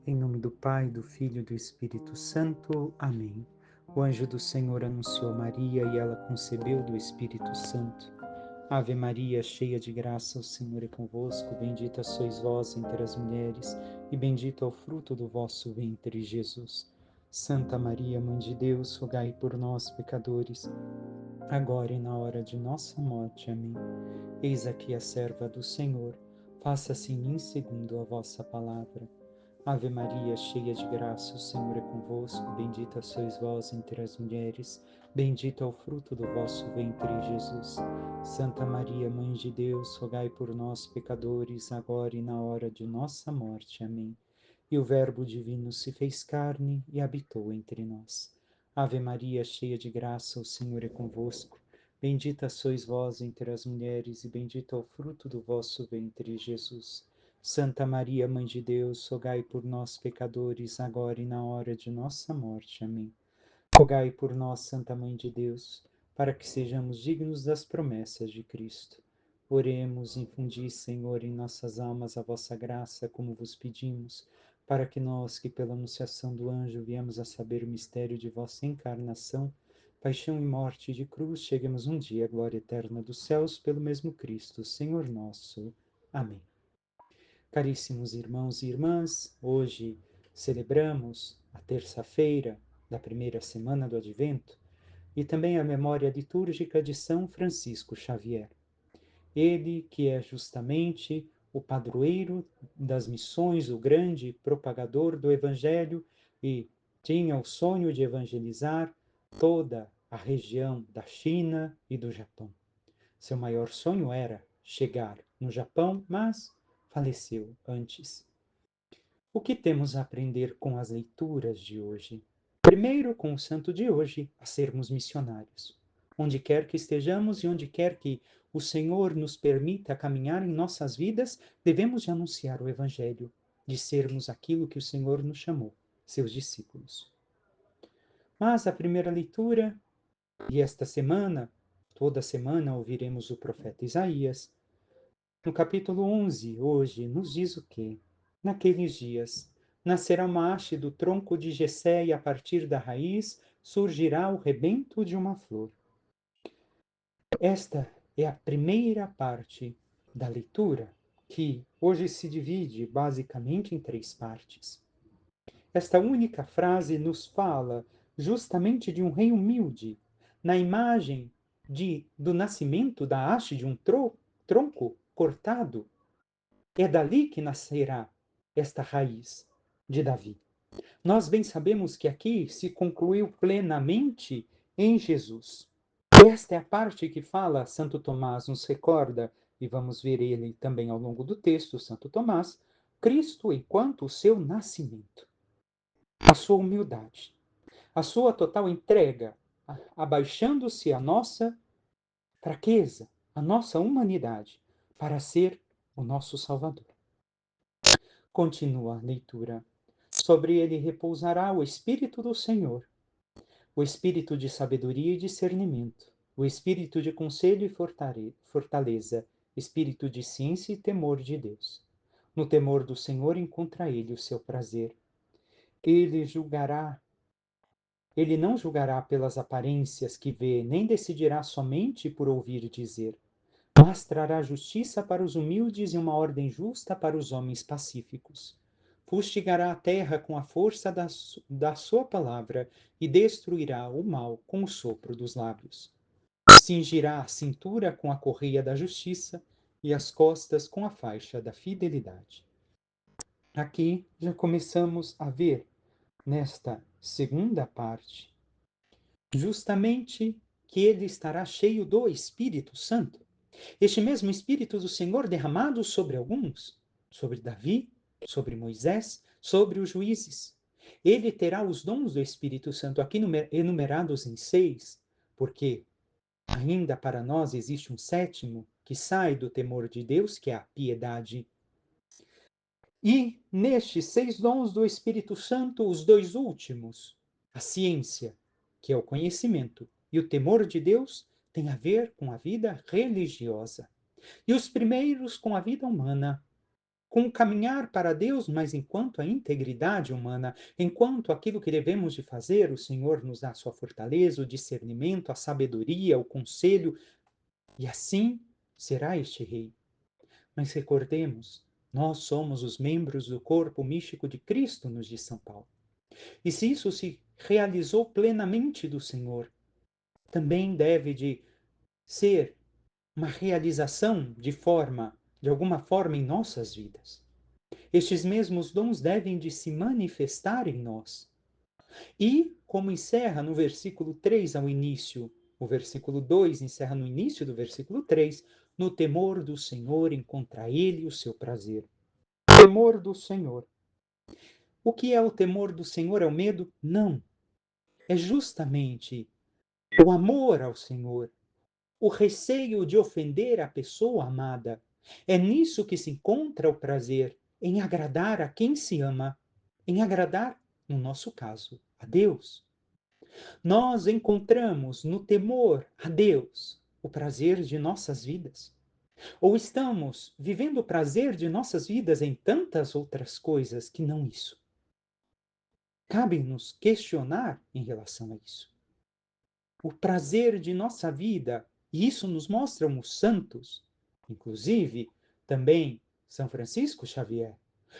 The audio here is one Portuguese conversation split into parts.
Em nome do Pai, do Filho e do Espírito Santo. Amém. O anjo do Senhor anunciou Maria e ela concebeu do Espírito Santo. Ave Maria, cheia de graça, o Senhor é convosco. Bendita sois vós entre as mulheres, e bendito é o fruto do vosso ventre, Jesus. Santa Maria, Mãe de Deus, rogai por nós, pecadores, agora e na hora de nossa morte. Amém. Eis aqui a serva do Senhor. Faça-se em mim segundo a vossa palavra. Ave Maria, cheia de graça, o Senhor é convosco. Bendita sois vós entre as mulheres, bendito é o fruto do vosso ventre, Jesus. Santa Maria, Mãe de Deus, rogai por nós, pecadores, agora e na hora de nossa morte. Amém. E o Verbo divino se fez carne e habitou entre nós. Ave Maria, cheia de graça, o Senhor é convosco. Bendita sois vós entre as mulheres, e bendito é o fruto do vosso ventre, Jesus. Santa Maria, Mãe de Deus, rogai por nós, pecadores, agora e na hora de nossa morte. Amém. Rogai por nós, Santa Mãe de Deus, para que sejamos dignos das promessas de Cristo. Oremos, infundi, Senhor, em nossas almas a vossa graça, como vos pedimos, para que nós, que pela anunciação do anjo viemos a saber o mistério de vossa encarnação, paixão e morte de cruz, cheguemos um dia à glória eterna dos céus, pelo mesmo Cristo, Senhor nosso. Amém. Caríssimos irmãos e irmãs, hoje celebramos a terça-feira da primeira semana do Advento e também a memória litúrgica de São Francisco Xavier. Ele que é justamente o padroeiro das missões, o grande propagador do Evangelho e tinha o sonho de evangelizar toda a região da China e do Japão. Seu maior sonho era chegar no Japão, mas faleceu antes. O que temos a aprender com as leituras de hoje? Primeiro, com o santo de hoje, a sermos missionários. Onde quer que estejamos e onde quer que o Senhor nos permita caminhar em nossas vidas, devemos de anunciar o Evangelho, de sermos aquilo que o Senhor nos chamou, seus discípulos. Mas a primeira leitura, e esta semana, toda semana ouviremos o profeta Isaías. No capítulo 11, hoje, nos diz o quê? Naqueles dias, nascerá uma haste do tronco de Jessé e a partir da raiz surgirá o rebento de uma flor. Esta é a primeira parte da leitura, que hoje se divide basicamente em três partes. Esta única frase nos fala justamente de um rei humilde, na imagem do nascimento da haste de um tronco cortado. É dali que nascerá esta raiz de Davi. Nós bem sabemos que aqui se concluiu plenamente em Jesus. Esta é a parte que fala, Santo Tomás nos recorda, e vamos ver ele também ao longo do texto, Santo Tomás, Cristo enquanto o seu nascimento, a sua humildade, a sua total entrega, abaixando-se a nossa fraqueza, a nossa humanidade, para ser o nosso Salvador. Continua a leitura. Sobre ele repousará o Espírito do Senhor, o Espírito de sabedoria e discernimento, o Espírito de conselho e fortaleza, Espírito de ciência e temor de Deus. No temor do Senhor encontra ele o seu prazer. Ele não julgará pelas aparências que vê, nem decidirá somente por ouvir dizer, mas trará justiça para os humildes e uma ordem justa para os homens pacíficos. Fustigará a terra com a força da sua palavra e destruirá o mal com o sopro dos lábios. Cingirá a cintura com a correia da justiça e as costas com a faixa da fidelidade. Aqui já começamos a ver, nesta segunda parte, justamente que ele estará cheio do Espírito Santo. Este mesmo Espírito do Senhor derramado sobre alguns, sobre Davi, sobre Moisés, sobre os juízes. Ele terá os dons do Espírito Santo aqui enumerados em 6, porque ainda para nós existe um sétimo que sai do temor de Deus, que é a piedade. E nestes 6 dons do Espírito Santo, os 2 últimos, a ciência, que é o conhecimento, e o temor de Deus, tem a ver com a vida religiosa. E os primeiros com a vida humana, com o caminhar para Deus, mas enquanto a integridade humana, enquanto aquilo que devemos de fazer, o Senhor nos dá a sua fortaleza, o discernimento, a sabedoria, o conselho, e assim será este rei. Mas recordemos, nós somos os membros do corpo místico de Cristo, nos diz São Paulo. E se isso se realizou plenamente do Senhor, também deve de ser uma realização de alguma forma em nossas vidas. Estes mesmos dons devem de se manifestar em nós. E, como encerra no versículo 3 ao início, o versículo 2 encerra no início do versículo 3, no temor do Senhor encontra ele o seu prazer. Temor do Senhor. O que é o temor do Senhor? É o medo? Não. É justamente o amor ao Senhor, o receio de ofender a pessoa amada. É nisso que se encontra o prazer, em agradar a quem se ama, em agradar, no nosso caso, a Deus. Nós encontramos no temor a Deus o prazer de nossas vidas. Ou estamos vivendo o prazer de nossas vidas em tantas outras coisas que não isso? Cabe-nos questionar em relação a isso. O prazer de nossa vida, e isso nos mostram os santos, inclusive também São Francisco Xavier.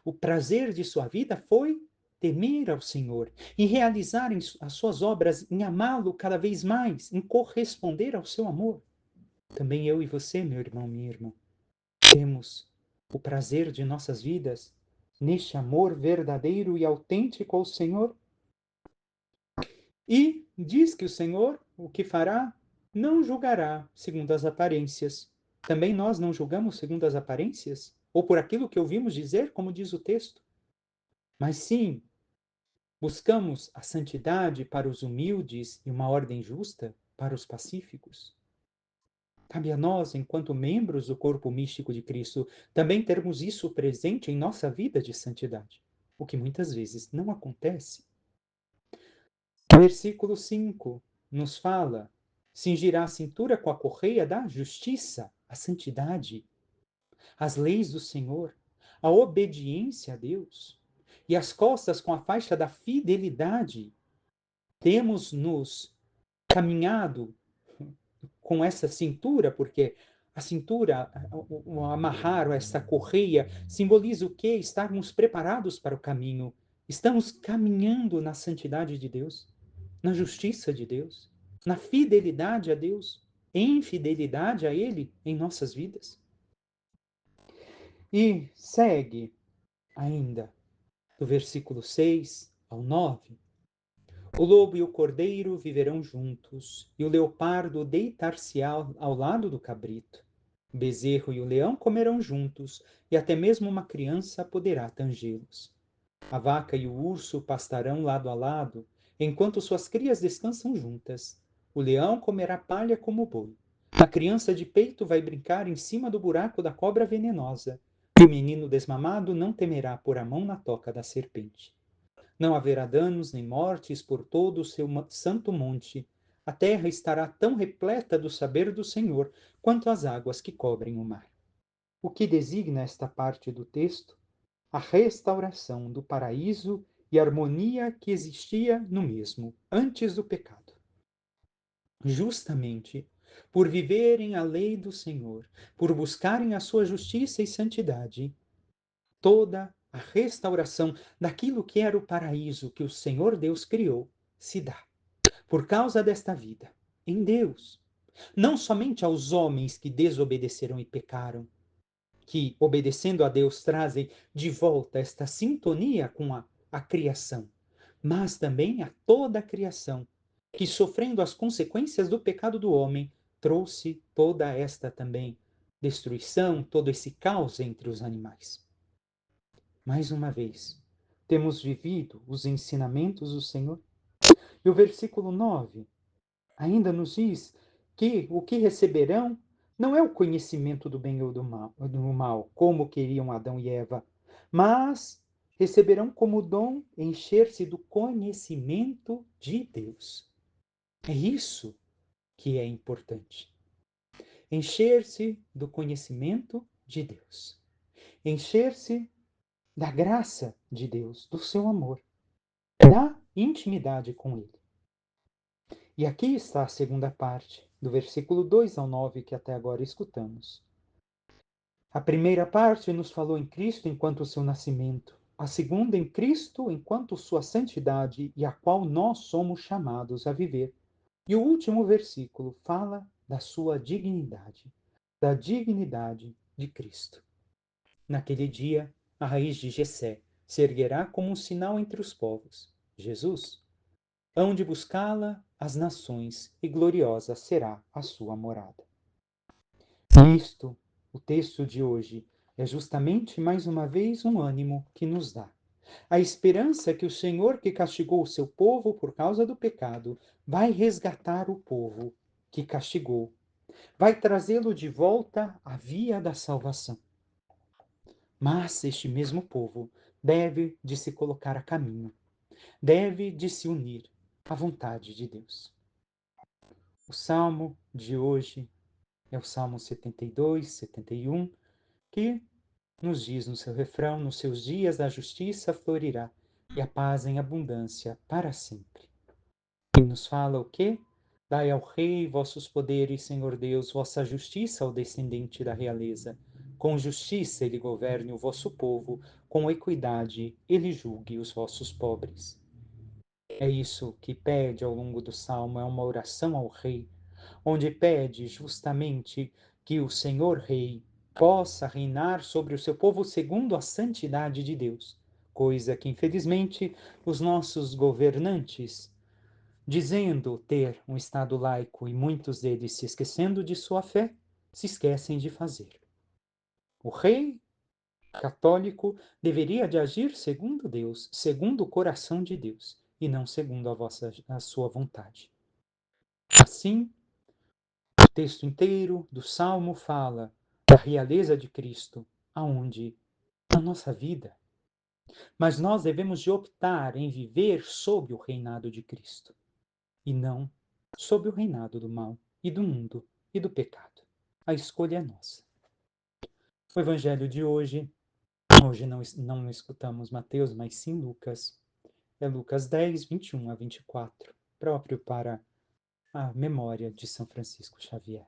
O prazer de sua vida foi temer ao Senhor, em realizar as suas obras, em amá-lo cada vez mais, em corresponder ao seu amor. Também eu e você, meu irmão, minha irmã, temos o prazer de nossas vidas neste amor verdadeiro e autêntico ao Senhor. E diz que o Senhor, o que fará, não julgará segundo as aparências. Também nós não julgamos segundo as aparências? Ou por aquilo que ouvimos dizer, como diz o texto? Mas sim, buscamos a santidade para os humildes e uma ordem justa para os pacíficos. Cabe a nós, enquanto membros do corpo místico de Cristo, também termos isso presente em nossa vida de santidade, o que muitas vezes não acontece. Versículo 5 nos fala: cingirá a cintura com a correia da justiça, a santidade, as leis do Senhor, a obediência a Deus, e as costas com a faixa da fidelidade. Temos nos caminhado com essa cintura, porque a cintura, o amarrar essa correia, simboliza o quê? Estarmos preparados para o caminho. Estamos caminhando na santidade de Deus, na justiça de Deus, na fidelidade a Deus, em fidelidade a Ele em nossas vidas. E segue ainda, do versículo 6 ao 9. O lobo e o cordeiro viverão juntos, e o leopardo deitar-se-á ao lado do cabrito. O bezerro e o leão comerão juntos, e até mesmo uma criança poderá tangê-los. A vaca e o urso pastarão lado a lado, enquanto suas crias descansam juntas. O leão comerá palha como o boi. A criança de peito vai brincar em cima do buraco da cobra venenosa. E o menino desmamado não temerá pôr a mão na toca da serpente. Não haverá danos nem mortes por todo o seu santo monte. A terra estará tão repleta do saber do Senhor quanto as águas que cobrem o mar. O que designa esta parte do texto? A restauração do paraíso e a harmonia que existia no mesmo, antes do pecado. Justamente por viverem a lei do Senhor, por buscarem a sua justiça e santidade, toda a restauração daquilo que era o paraíso que o Senhor Deus criou se dá. Por causa desta vida, em Deus. Não somente aos homens que desobedeceram e pecaram, que, obedecendo a Deus, trazem de volta esta sintonia com a criação, mas também a toda a criação, que, sofrendo as consequências do pecado do homem, trouxe toda esta também destruição, todo esse caos entre os animais. Mais uma vez, temos vivido os ensinamentos do Senhor. E o versículo 9 ainda nos diz que o que receberão não é o conhecimento do bem ou do mal, como queriam Adão e Eva, mas receberão como dom encher-se do conhecimento de Deus. É isso que é importante. Encher-se do conhecimento de Deus. encher-se da graça de Deus, do seu amor, da intimidade com Ele. E aqui está a segunda parte, do versículo 2 ao 9, que até agora escutamos. A primeira parte nos falou em Cristo enquanto seu nascimento, a segunda em Cristo enquanto sua santidade e a qual nós somos chamados a viver. E o último versículo fala da sua dignidade, da dignidade de Cristo. Naquele dia, a raiz de Jessé se erguerá como um sinal entre os povos. Jesus, hão de buscá-la as nações, e gloriosa será a sua morada. Isto, o texto de hoje, é justamente mais uma vez um ânimo que nos dá. A esperança que o Senhor, que castigou o seu povo por causa do pecado, vai resgatar o povo que castigou, vai trazê-lo de volta à via da salvação. Mas este mesmo povo deve de se colocar a caminho, deve de se unir à vontade de Deus. O salmo de hoje é o Salmo 72, 71, que nos diz no seu refrão: nos seus dias a justiça florirá e a paz em abundância para sempre. E nos fala o quê? Dai ao rei vossos poderes, Senhor Deus, vossa justiça ao descendente da realeza. Com justiça ele governe o vosso povo, com equidade ele julgue os vossos pobres. É isso que pede ao longo do salmo, é uma oração ao rei, onde pede justamente que o Senhor Rei possa reinar sobre o seu povo segundo a santidade de Deus, coisa que, infelizmente, os nossos governantes, dizendo ter um Estado laico e muitos deles se esquecendo de sua fé, se esquecem de fazer. O rei católico deveria de agir segundo Deus, segundo o coração de Deus, e não segundo a sua vontade. Assim, o texto inteiro do Salmo fala da realeza de Cristo, aonde na nossa vida, mas nós devemos de optar em viver sob o reinado de Cristo e não sob o reinado do mal e do mundo e do pecado. A escolha é nossa. O evangelho de hoje não escutamos Mateus, mas sim Lucas. É Lucas 10, 21 a 24, próprio para a memória de São Francisco Xavier.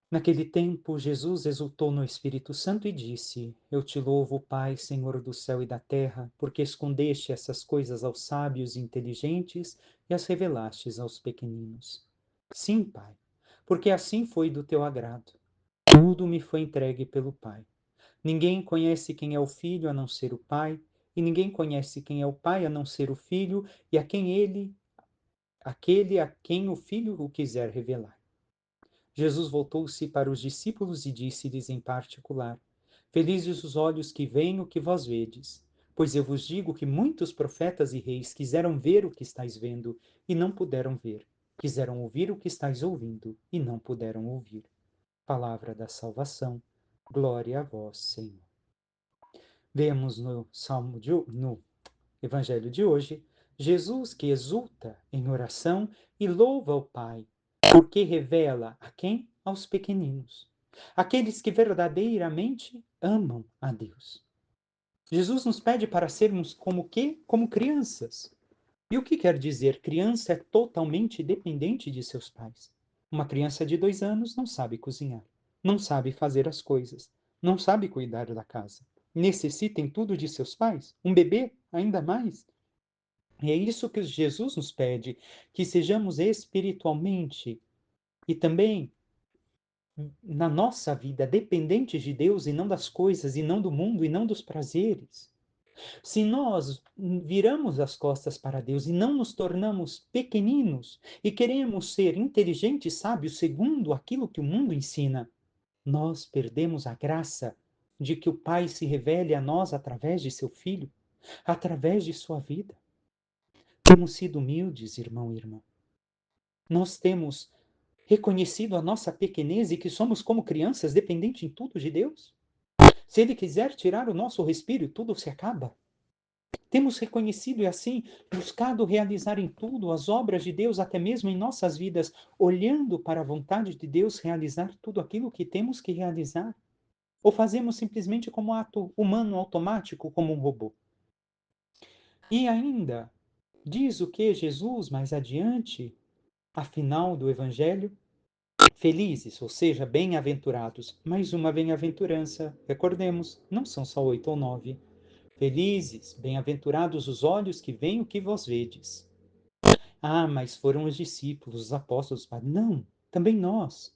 Naquele tempo, Jesus exultou no Espírito Santo e disse: Eu te louvo, Pai, Senhor do céu e da terra, porque escondeste essas coisas aos sábios e inteligentes e as revelastes aos pequeninos. Sim, Pai, porque assim foi do teu agrado. Tudo me foi entregue pelo Pai. Ninguém conhece quem é o Filho a não ser o Pai, e ninguém conhece quem é o Pai a não ser o Filho, e aquele a quem o Filho o quiser revelar. Jesus voltou-se para os discípulos e disse-lhes em particular: Felizes os olhos que veem o que vós vedes, pois eu vos digo que muitos profetas e reis quiseram ver o que estáis vendo e não puderam ver, quiseram ouvir o que estáis ouvindo e não puderam ouvir. Palavra da salvação. Glória a vós, Senhor. Vemos no Evangelho de hoje, Jesus que exulta em oração e louva o Pai, porque revela a quem? Aos pequeninos, aqueles que verdadeiramente amam a Deus. Jesus nos pede para sermos como quê? Como crianças. E o que quer dizer? Criança é totalmente dependente de seus pais. Uma criança de 2 anos não sabe cozinhar, não sabe fazer as coisas, não sabe cuidar da casa. Necessita em tudo de seus pais. Um bebê, ainda mais. E é isso que Jesus nos pede, que sejamos espiritualmente e também na nossa vida dependentes de Deus e não das coisas, e não do mundo, e não dos prazeres. Se nós viramos as costas para Deus e não nos tornamos pequeninos e queremos ser inteligentes, sábios, segundo aquilo que o mundo ensina, nós perdemos a graça de que o Pai se revele a nós através de seu Filho, através de sua vida. Temos sido humildes, irmão e irmã. Nós temos reconhecido a nossa pequenez e que somos como crianças dependentes em tudo de Deus. Se Ele quiser tirar o nosso respiro, tudo se acaba. Temos reconhecido e assim buscado realizar em tudo as obras de Deus, até mesmo em nossas vidas, olhando para a vontade de Deus realizar tudo aquilo que temos que realizar. Ou fazemos simplesmente como ato humano automático, como um robô? E ainda, diz o que Jesus mais adiante, afinal do Evangelho? Felizes, ou seja, bem-aventurados. Mais uma bem-aventurança, recordemos, não são só 8 ou 9. Felizes, bem-aventurados os olhos que veem o que vós vedes. Ah, mas foram os discípulos, os apóstolos. Não, também nós.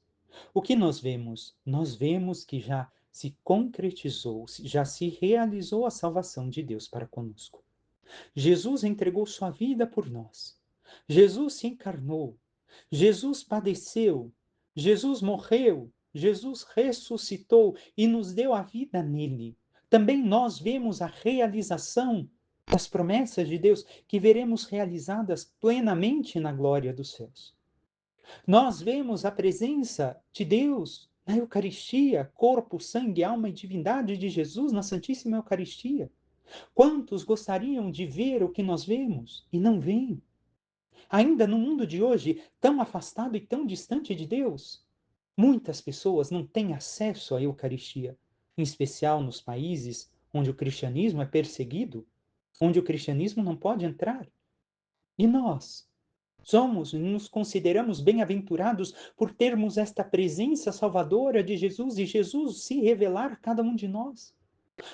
O que nós vemos? Nós vemos que já se concretizou, já se realizou a salvação de Deus para conosco. Jesus entregou sua vida por nós. Jesus se encarnou. Jesus padeceu. Jesus morreu. Jesus ressuscitou e nos deu a vida nele. Também nós vemos a realização das promessas de Deus que veremos realizadas plenamente na glória dos céus. Nós vemos a presença de Deus na Eucaristia, corpo, sangue, alma e divindade de Jesus na Santíssima Eucaristia. Quantos gostariam de ver o que nós vemos e não veem? Ainda no mundo de hoje, tão afastado e tão distante de Deus, muitas pessoas não têm acesso à Eucaristia, em especial nos países onde o cristianismo é perseguido, onde o cristianismo não pode entrar. E nós somos e nos consideramos bem-aventurados por termos esta presença salvadora de Jesus e Jesus se revelar a cada um de nós.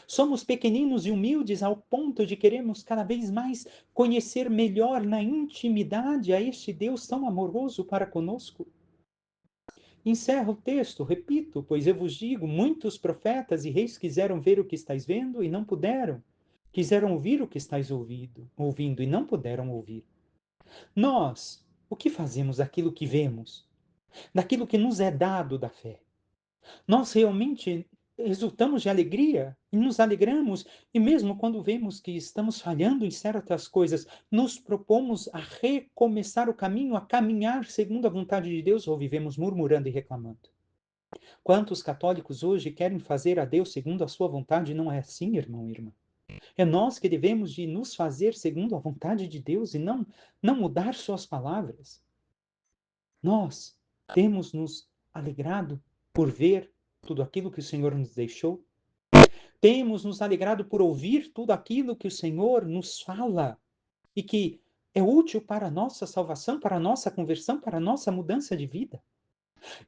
Somos pequeninos e humildes ao ponto de queremos cada vez mais conhecer melhor na intimidade a este Deus tão amoroso para conosco. Encerra o texto, repito, pois eu vos digo, muitos profetas e reis quiseram ver o que estáis vendo e não puderam. Quiseram ouvir o que estáis ouvindo e não puderam ouvir. Nós, o que fazemos daquilo que vemos? Daquilo que nos é dado da fé? Nós realmente exultamos de alegria e nos alegramos, e mesmo quando vemos que estamos falhando em certas coisas, nos propomos a recomeçar o caminho, a caminhar segundo a vontade de Deus, ou vivemos murmurando e reclamando? Quantos católicos hoje querem fazer a Deus segundo a sua vontade? Não é assim, irmão e irmã. É nós que devemos de nos fazer segundo a vontade de Deus e não mudar suas palavras. Nós temos nos alegrado por ver tudo aquilo que o Senhor nos deixou. Temos nos alegrado por ouvir tudo aquilo que o Senhor nos fala e que é útil para a nossa salvação, para a nossa conversão, para a nossa mudança de vida.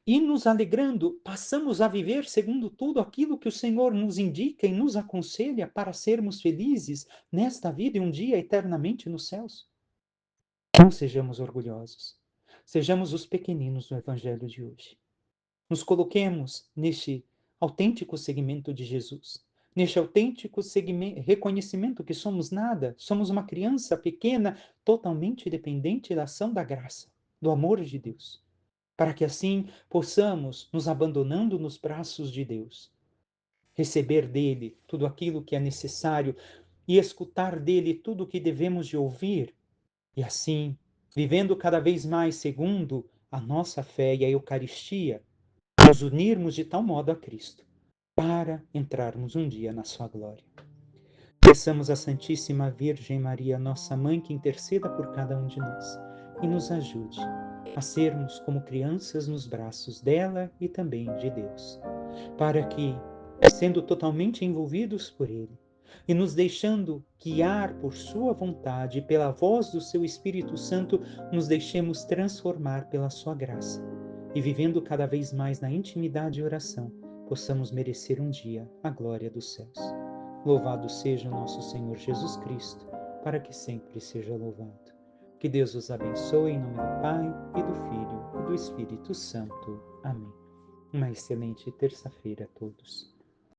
E nos alegrando, passamos a viver segundo tudo aquilo que o Senhor nos indica e nos aconselha para sermos felizes nesta vida e um dia eternamente nos céus. Não sejamos orgulhosos. Sejamos os pequeninos do Evangelho de hoje. Nos coloquemos neste autêntico seguimento de Jesus, neste autêntico reconhecimento que somos nada, somos uma criança pequena, totalmente dependente da ação da graça, do amor de Deus, para que assim possamos, nos abandonando nos braços de Deus, receber dele tudo aquilo que é necessário e escutar dele tudo o que devemos de ouvir, e assim, vivendo cada vez mais segundo a nossa fé e a Eucaristia, nos unirmos de tal modo a Cristo, para entrarmos um dia na sua glória. Peçamos à Santíssima Virgem Maria, nossa Mãe, que interceda por cada um de nós e nos ajude a sermos como crianças nos braços dela e também de Deus, para que, sendo totalmente envolvidos por Ele e nos deixando guiar por Sua vontade e pela voz do Seu Espírito Santo, nos deixemos transformar pela Sua graça e, vivendo cada vez mais na intimidade e oração, possamos merecer um dia a glória dos céus. Louvado seja o nosso Senhor Jesus Cristo, para que sempre seja louvado. Que Deus os abençoe em nome do Pai, e do Filho, e do Espírito Santo. Amém. Uma excelente terça-feira a todos.